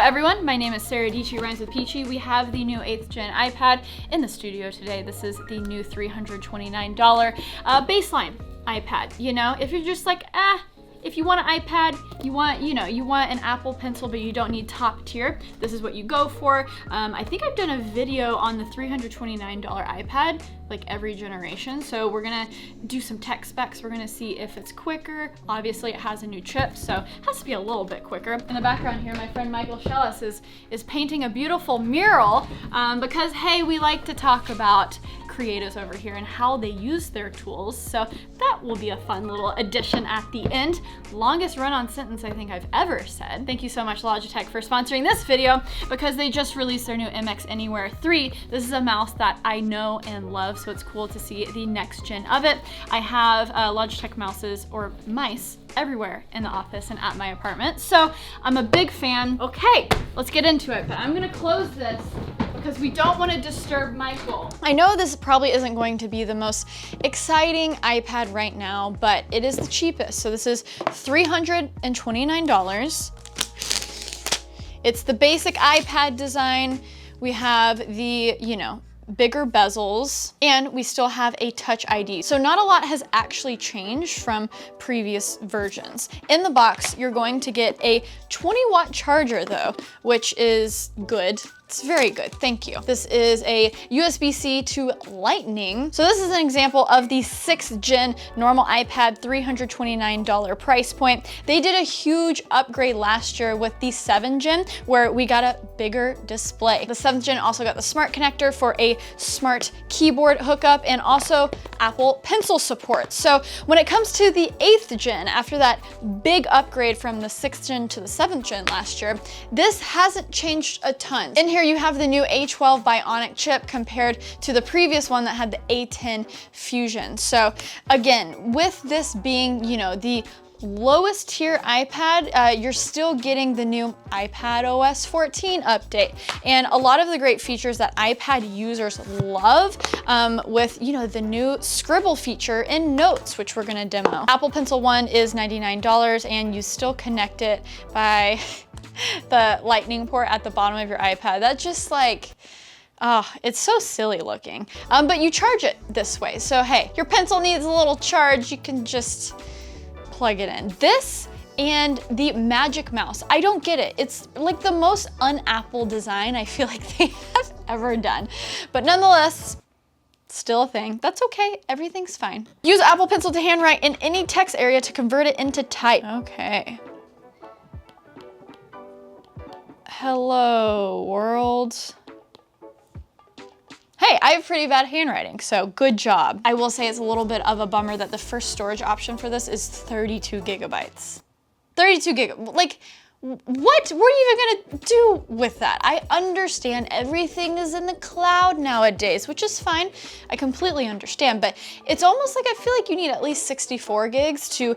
everyone, my name is Sara, Dietschy Rhymes with Peachy. We have the new 8th gen iPad in the studio today. This is the new $329 baseline iPad. You know, if you're just like, if you want an iPad, you want an Apple Pencil, but you don't need top tier, this is what you go for. I think I've done a video on the $329 iPad, like every generation. So we're gonna do some tech specs. We're gonna see if it's quicker. Obviously it has a new chip, so it has to be a little bit quicker. In the background here, my friend Michael Shellis is painting a beautiful mural because, hey, we like to talk about creatives over here and how they use their tools. So that will be a fun little addition at the end. Longest run-on sentence I think I've ever said. Thank you so much, Logitech, for sponsoring this video because they just released their new MX Anywhere 3. This is a mouse that I know and love, so it's cool to see the next gen of it. I have Logitech mouses or mice everywhere in the office and at my apartment, so I'm a big fan. Okay, let's get into it, but I'm gonna close this because we don't want to disturb Michael. I know this probably isn't going to be the most exciting iPad right now, but it is the cheapest. So this is $329. It's the basic iPad design. We have the, bigger bezels, and we still have a Touch ID. So not a lot has actually changed from previous versions. In the box, you're going to get a 20-watt charger though, which is good. It's very good, thank you. This is a Usbc to Lightning. So this is an example of the 6th gen normal iPad $329 price point. They did a huge upgrade last year with the 7th gen where we got a bigger display. The 7th gen also got the smart connector for a smart keyboard hookup and also Apple Pencil support. So when it comes to the 8th gen, after that big upgrade from the 6th gen to the 7th gen last year, this hasn't changed a ton. In here you have the new A12 Bionic chip compared to the previous one that had the A10 Fusion. So again, with this being, the lowest tier iPad, you're still getting the new iPad OS 14 update and a lot of the great features that iPad users love with, the new scribble feature in Notes, which we're gonna demo. Apple Pencil 1 is $99 and you still connect it by the lightning port at the bottom of your iPad. That's just like, it's so silly looking. But you charge it this way. So hey, your pencil needs a little charge, you can just plug it in. This and the Magic Mouse, I don't get it. It's like the most un-Apple design I feel like they have ever done. But nonetheless, still a thing. That's okay, everything's fine. Use Apple Pencil to handwrite in any text area to convert it into type. Okay. Hello, world. Hey, I have pretty bad handwriting, so good job. I will say it's a little bit of a bummer that the first storage option for this is 32 gigabytes. 32 gigabytes, like, what were you even gonna do with that? I understand everything is in the cloud nowadays, which is fine. I completely understand, but it's almost like I feel like you need at least 64 gigs to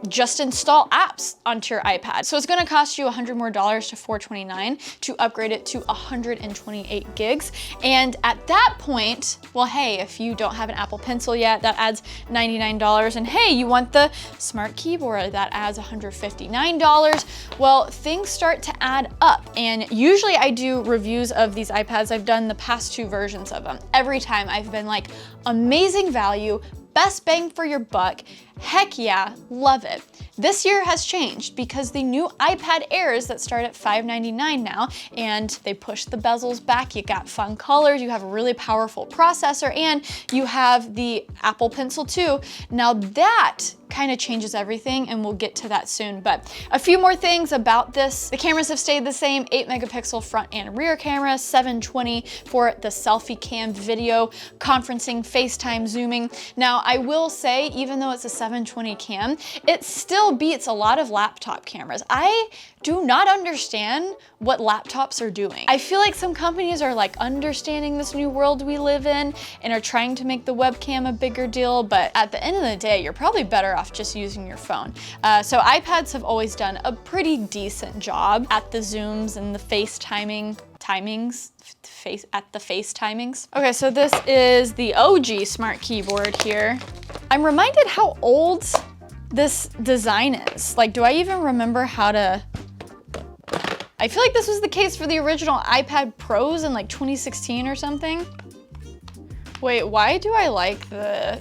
just install apps onto your iPad. So it's gonna cost you $100 more to $429 to upgrade it to 128 gigs. And at that point, well, hey, if you don't have an Apple Pencil yet, that adds $99. And hey, you want the smart keyboard, that adds $159. Well, things start to add up. And usually I do reviews of these iPads. I've done the past 2 versions of them. Every time I've been like, amazing value, best bang for your buck. Heck yeah, love it. This year has changed because the new iPad Airs that start at $599 now, and they push the bezels back, you got fun colors, you have a really powerful processor, and you have the Apple Pencil 2. Now that kind of changes everything, and we'll get to that soon. But a few more things about this. The cameras have stayed the same, 8 megapixel front and rear camera, 720 for the selfie cam video, conferencing, FaceTime, zooming. Now I will say, even though it's a 720 cam, it still beats a lot of laptop cameras. I do not understand what laptops are doing. I feel like some companies are like understanding this new world we live in and are trying to make the webcam a bigger deal, but at the end of the day, you're probably better off just using your phone. So iPads have always done a pretty decent job at the zooms and the FaceTiming timings. Okay, so this is the OG smart keyboard here. I'm reminded how old this design is. Like, do I even remember how to I feel like this was the case for the original iPad Pros in like 2016 or something. Wait, why do I like the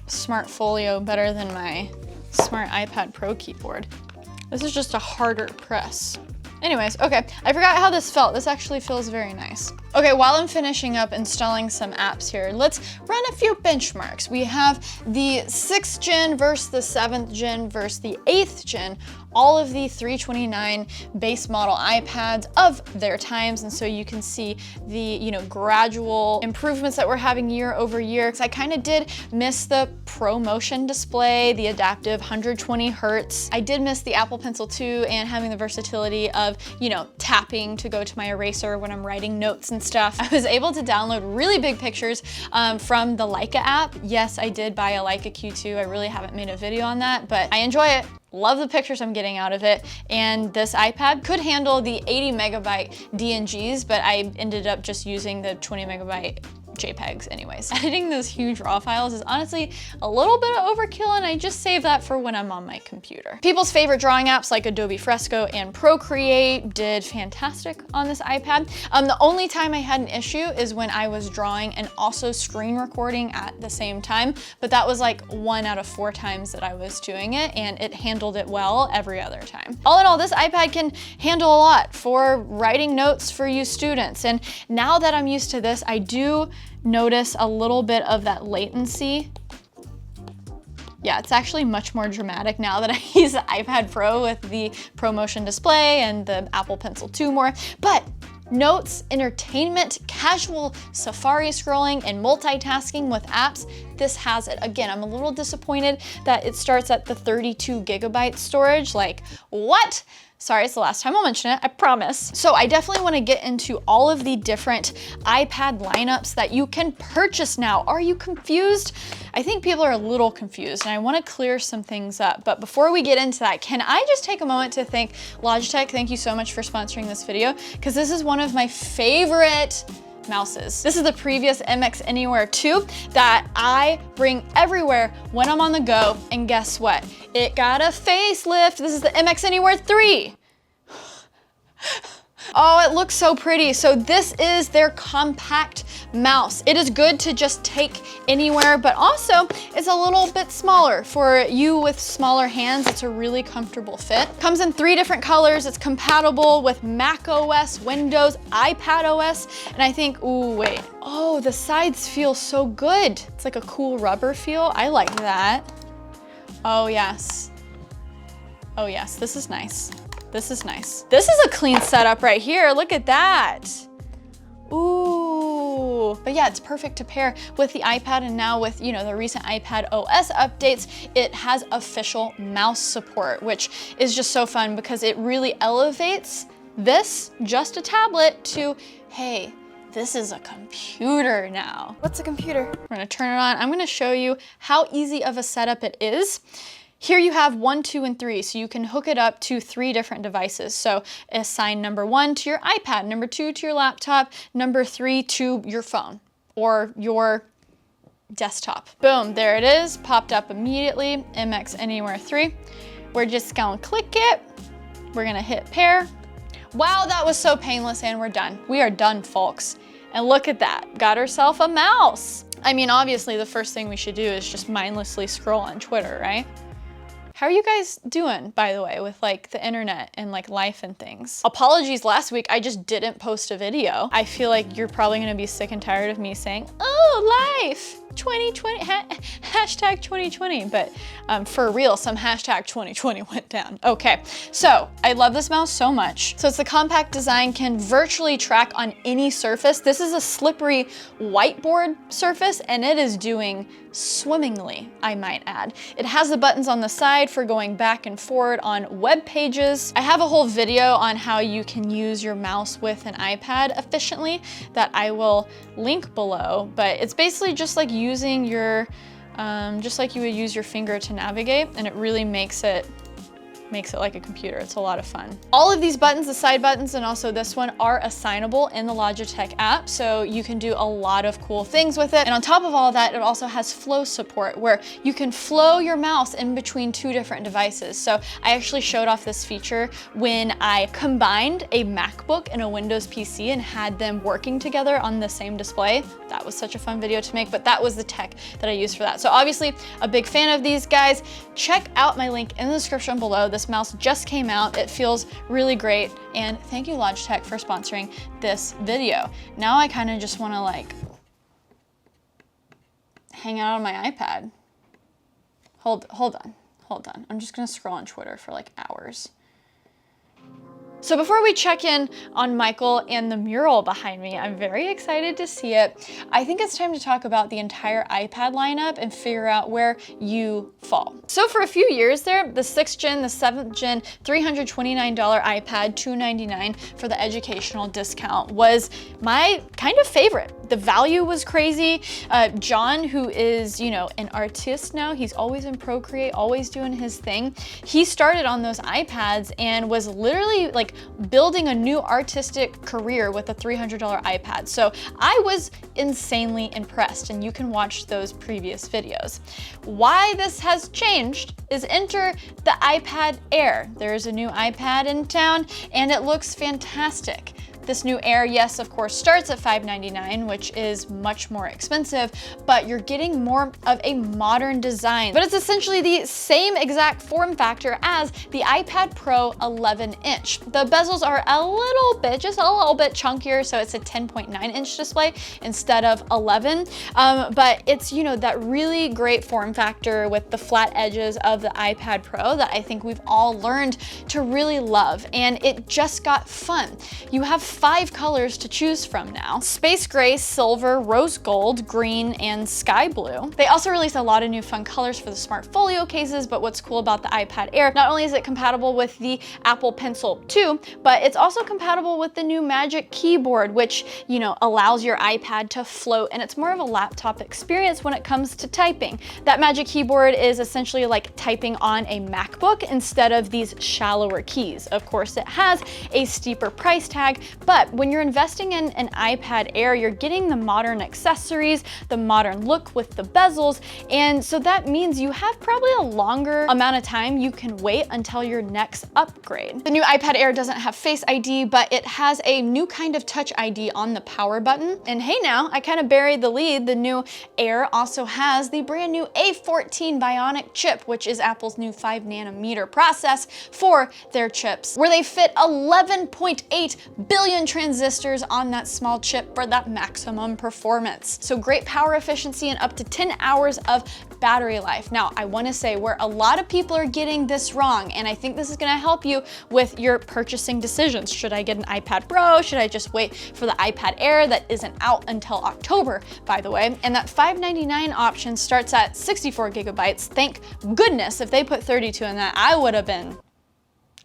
Smart Folio better than my Smart iPad Pro keyboard? This is just a harder press. Anyways, okay, I forgot how this felt. This actually feels very nice. Okay, while I'm finishing up installing some apps here, let's run a few benchmarks. We have the 6th gen versus the 7th gen versus the 8th gen, all of the 329 base model iPads of their times. And so you can see the, gradual improvements that we're having year over year. So I kind of did miss the ProMotion display, the adaptive 120 Hertz. I did miss the Apple Pencil 2 and having the versatility of, tapping to go to my eraser when I'm writing notes and stuff. I was able to download really big pictures from the Leica app. Yes, I did buy a Leica Q2. I really haven't made a video on that, but I enjoy it. Love the pictures I'm getting out of it. And this iPad could handle the 80 megabyte DNGs, but I ended up just using the 20 megabyte JPEGs anyways. Editing those huge RAW files is honestly a little bit of overkill, and I just save that for when I'm on my computer. People's favorite drawing apps like Adobe Fresco and Procreate did fantastic on this iPad. The only time I had an issue is when I was drawing and also screen recording at the same time, but that was like 1 out of 4 times that I was doing it, and it handled it well every other time. All in all, this iPad can handle a lot for writing notes for you students, and now that I'm used to this, I do notice a little bit of that latency. Yeah, it's actually much more dramatic now that I use the iPad Pro with the ProMotion display and the Apple Pencil 2 more. But notes, entertainment, casual Safari scrolling, and multitasking with apps, this has it. Again, I'm a little disappointed that it starts at the 32 gigabyte storage. Like, what? Sorry, it's the last time I'll mention it, I promise. So I definitely wanna get into all of the different iPad lineups that you can purchase now. Are you confused? I think people are a little confused, and I wanna clear some things up. But before we get into that, can I just take a moment to thank Logitech? Thank you so much for sponsoring this video, because this is one of my favorite mouses. This is the previous MX Anywhere 2 that I bring everywhere when I'm on the go, and guess what? It got a facelift. This is the MX Anywhere 3. Oh, it looks so pretty. So this is their compact mouse. It is good to just take anywhere, but also it's a little bit smaller. For you with smaller hands, it's a really comfortable fit. Comes in 3 different colors. It's compatible with Mac OS, Windows, iPad OS, and I think, ooh, wait. Oh, the sides feel so good. It's like a cool rubber feel. I like that. Oh yes. Oh yes, this is nice. This is nice. This is a clean setup right here. Look at that. Ooh. But yeah, it's perfect to pair with the iPad, and now with, the recent iPad OS updates, it has official mouse support, which is just so fun because it really elevates this, just a tablet, to, hey, this is a computer now. What's a computer? We're gonna turn it on. I'm gonna show you how easy of a setup it is. Here you have 1, 2, and 3, so you can hook it up to 3 different devices. So assign number 1 to your iPad, number 2 to your laptop, number 3 to your phone or your desktop. Boom, there it is, popped up immediately, MX Anywhere 3. We're just gonna click it. We're gonna hit pair. Wow, that was so painless, and we're done. We are done, folks. And look at that, got herself a mouse. I mean, obviously the first thing we should do is just mindlessly scroll on Twitter, right? How are you guys doing, by the way, with like the internet and like life and things? Apologies, last week I just didn't post a video. I feel like you're probably gonna be sick and tired of me saying, oh, life, 2020, hashtag 2020, but for real, some hashtag 2020 went down. Okay, so I love this mouse so much. So it's the compact design, can virtually track on any surface. This is a slippery whiteboard surface, and it is doing swimmingly, I might add. It has the buttons on the side for going back and forward on web pages. I have a whole video on how you can use your mouse with an iPad efficiently that I will link below, but it's basically just like using your, just like you would use your finger to navigate, and it really makes it makes it like a computer. It's a lot of fun. All of these buttons, the side buttons and also this one, are assignable in the Logitech app, so you can do a lot of cool things with it. And on top of all of that, it also has flow support where you can flow your mouse in between two different devices. So I actually showed off this feature when I combined a MacBook and a Windows PC and had them working together on the same display. That was such a fun video to make, but that was the tech that I used for that. So obviously a big fan of these guys. Check out my link in the description below. This mouse just came out. It feels really great. And thank you Logitech for sponsoring this video. Now I kind of just want to like hang out on my iPad. Hold on. I'm just gonna scroll on Twitter for like hours. So before we check in on Michael and the mural behind me, I'm very excited to see it. I think it's time to talk about the entire iPad lineup and figure out where you fall. So for a few years there, the 6th gen, the 7th gen, $329 iPad, $299 for the educational discount was my kind of favorite. The value was crazy. John, who is, you know, an artist now, he's always in Procreate, always doing his thing. He started on those iPads and was literally like building a new artistic career with a $300 iPad. So I was insanely impressed, and you can watch those previous videos. Why this has changed is enter the iPad Air. There's a new iPad in town and it looks fantastic. This new Air, yes, of course, starts at $599, which is much more expensive, but you're getting more of a modern design. But it's essentially the same exact form factor as the iPad Pro 11-inch. The bezels are a little bit, just a little bit chunkier, so it's a 10.9-inch display instead of 11. But it's, you know, that really great form factor with the flat edges of the iPad Pro that I think we've all learned to really love. And it just got fun. You have 5 colors to choose from now: space gray, silver, rose gold, green, and sky blue. They also released a lot of new fun colors for the Smart Folio cases, but what's cool about the iPad Air, not only is it compatible with the Apple Pencil 2, but it's also compatible with the new Magic Keyboard, which, you know, allows your iPad to float, and it's more of a laptop experience when it comes to typing. That Magic Keyboard is essentially like typing on a MacBook instead of these shallower keys. Of course, it has a steeper price tag, but when you're investing in an iPad Air, you're getting the modern accessories, the modern look with the bezels, and so that means you have probably a longer amount of time you can wait until your next upgrade. The new iPad Air doesn't have Face ID, but it has a new kind of Touch ID on the power button. And hey now, I kind of buried the lead. The new Air also has the brand new A14 Bionic chip, which is Apple's new 5nm process for their chips, where they fit 11.8 billion transistors on that small chip for that maximum performance. So great power efficiency and up to 10 hours of battery life. Now, I want to say where a lot of people are getting this wrong, and I think this is going to help you with your purchasing decisions. Should I get an iPad Pro? Should I just wait for the iPad Air that isn't out until October, by the way? And that $599 option starts at 64 gigabytes. Thank goodness. If they put 32 in that, I would have been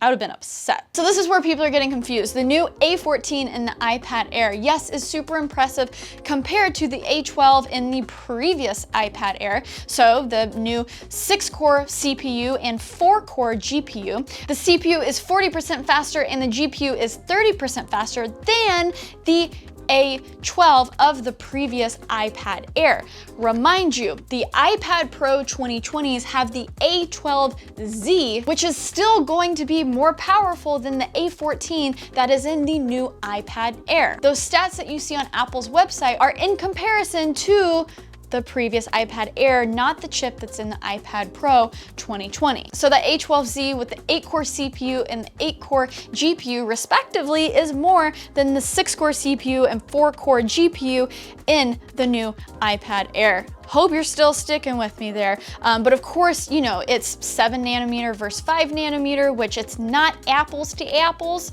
upset. So this is where people are getting confused. The new A14 in the iPad Air, yes, is super impressive compared to the A12 in the previous iPad Air. So the new 6-core CPU and 4-core GPU. The CPU is 40% faster and the GPU is 30% faster than the A12 of the previous iPad Air. Remind you, the iPad Pro 2020s have the A12Z, which is still going to be more powerful than the A14 that is in the new iPad Air. Those stats that you see on Apple's website are in comparison to the previous iPad Air, not the chip that's in the iPad Pro 2020. So the A12Z with the 8-core CPU and the 8-core GPU respectively is more than the 6-core CPU and 4-core GPU in the new iPad Air. Hope you're still sticking with me there. But of course, you know, it's 7nm versus 5nm, which it's not apples to apples.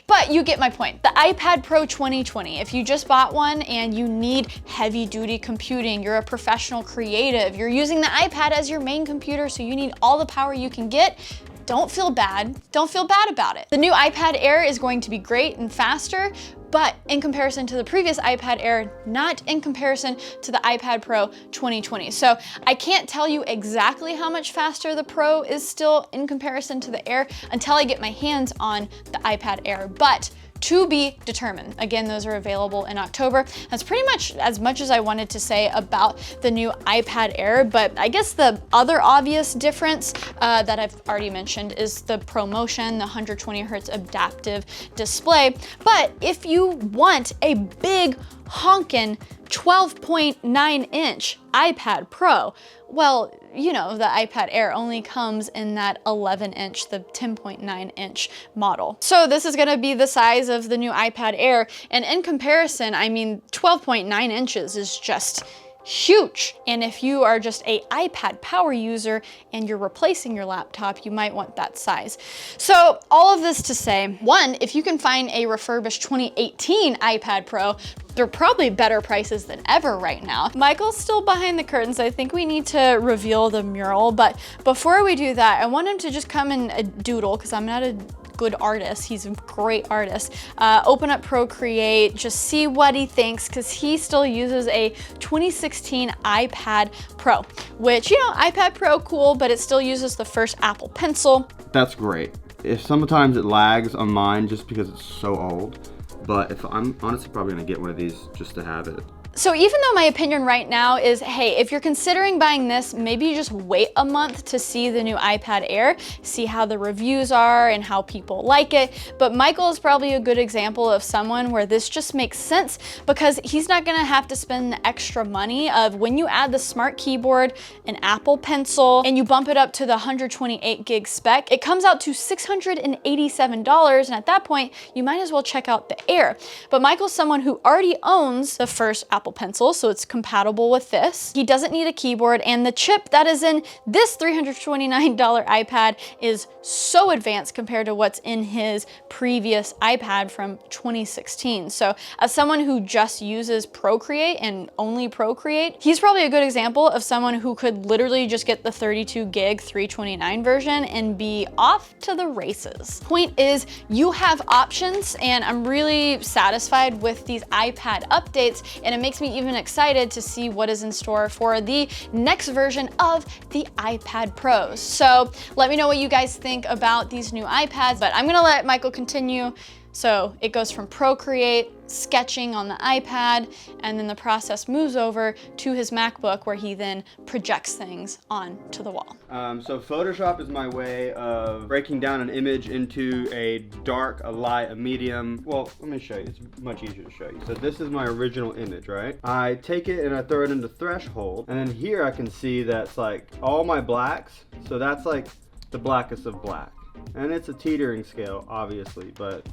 But you get my point. The iPad Pro 2020, if you just bought one and you need heavy duty computing, you're a professional creative, you're using the iPad as your main computer, so you need all the power you can get, don't feel bad. Don't feel bad about it. The new iPad Air is going to be great and faster, but in comparison to the previous iPad Air, not in comparison to the iPad Pro 2020. So I can't tell you exactly how much faster the Pro is still in comparison to the Air until I get my hands on the iPad Air, but to be determined. Again, those are available in October. That's pretty much as I wanted to say about the new iPad Air, but I guess the other obvious difference that I've already mentioned is the ProMotion, the 120 Hertz adaptive display. But if you want a big honkin' 12.9 inch iPad Pro, well, you know, the iPad Air only comes in that 11 inch, the 10.9 inch model. So this is gonna be the size of the new iPad Air. And in comparison, I mean, 12.9 inches is just huge. And if you are just a iPad power user and you're replacing your laptop, you might want that size. So all of this to say, one, if you can find a refurbished 2018 iPad Pro, they're probably better prices than ever right now. Michael's still behind the curtains. I think we need to reveal the mural, but before we do that, I want him to just come and doodle, because I'm not a good artist. He's a great artist. Open up Procreate, just see what he thinks, because he still uses a 2016 iPad Pro, which, you know, iPad Pro, cool, but it still uses the first Apple Pencil. That's great. If sometimes it lags on mine just because it's so old, but if I'm honestly probably gonna get one of these just to have it. So even though my opinion right now is, hey, if you're considering buying this, maybe you just wait a month to see the new iPad Air, see how the reviews are and how people like it. But Michael is probably a good example of someone where this just makes sense, because he's not gonna have to spend the extra money of when you add the smart keyboard, an Apple Pencil, and you bump it up to the 128 gig spec, it comes out to $687. And at that point, you might as well check out the Air. But Michael's someone who already owns the first Apple Pencil, so it's compatible with this. He doesn't need a keyboard, and the chip that is in this $329 iPad is so advanced compared to what's in his previous iPad from 2016. So as someone who just uses Procreate and only Procreate, he's probably a good example of someone who could literally just get the 32 gig 329 version and be off to the races. Point is, you have options, and I'm really satisfied with these iPad updates, and it makes me even excited to see what is in store for the next version of the iPad Pros. So let me know what you guys think about these new iPads, but I'm gonna let Michael continue. So it goes from Procreate, sketching on the iPad, and then the process moves over to his MacBook, where he then projects things onto the wall. So Photoshop is my way of breaking down an image into a dark, a light, a medium. Well, let me show you. It's much easier to show you. So this is my original image, right? I take it and I throw it into Threshold, and then here I can see that's like all my blacks. So that's like the blackest of black. And it's a teetering scale, obviously, but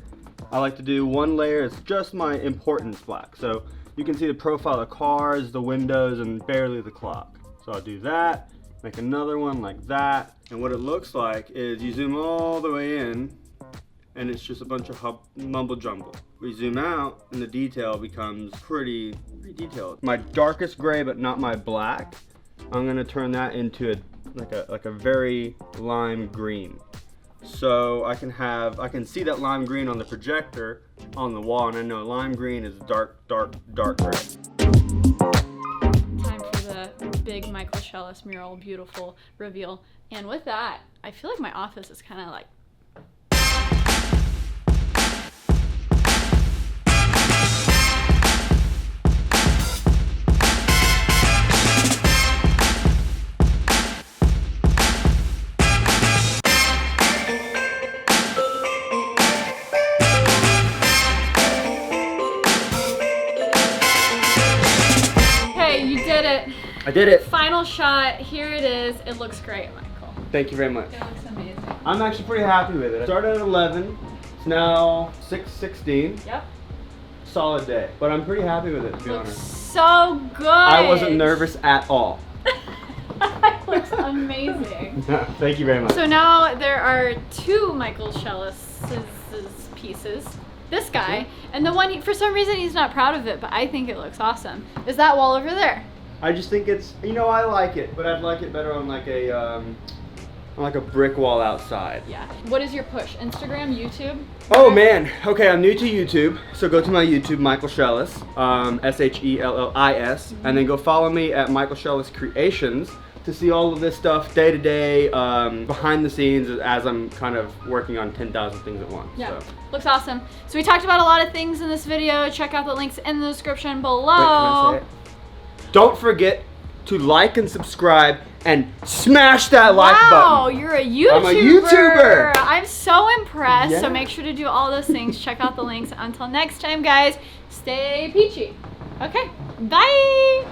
I like to do one layer. It's just my importance black. So you can see the profile of the cars, the windows, and barely the clock. So I'll do that, make another one like that. And what it looks like is you zoom all the way in, and it's just a bunch of mumble jumble. We zoom out, and the detail becomes pretty detailed. My darkest gray, but not my black, I'm gonna turn that into like a very lime green. So I can see that lime green on the projector on the wall, and I know lime green is dark gray. Time for the big Michael Shellis mural, beautiful reveal. And with that, I feel like my office is kind of like I did it. final shot. Here it is. It looks great, Michael. Thank you very much. It looks amazing. I'm actually pretty happy with it. I started at 11. It's now 6:16. Yep. Solid day. But I'm pretty happy with it, to be honest. So good. I wasn't nervous at all. It looks amazing. Thank you very much. So now there are two Michael Shellis's pieces. This guy, and the one, for some reason he's not proud of it, but I think it looks awesome, is that wall over there. I just think it's, I like it, but I'd like it better on like a on like a brick wall outside. Yeah. What is your push? Instagram, YouTube? Oh man, okay, I'm new to YouTube, so go to my YouTube, Michael Shellis, Shellis, and then go follow me at Michael Shellis Creations to see all of this stuff day to day, behind the scenes as I'm kind of working on 10,000 things at once. Yeah, So. looks awesome. So we talked about a lot of things in this video. Check out the links in the description below. Wait, can I say it? Don't forget to like and subscribe and smash that like button. Wow, you're a YouTuber. I'm a YouTuber. I'm so impressed. Yeah. So make sure to do all those things. Check out the links. Until next time, guys, stay peachy. Okay, bye.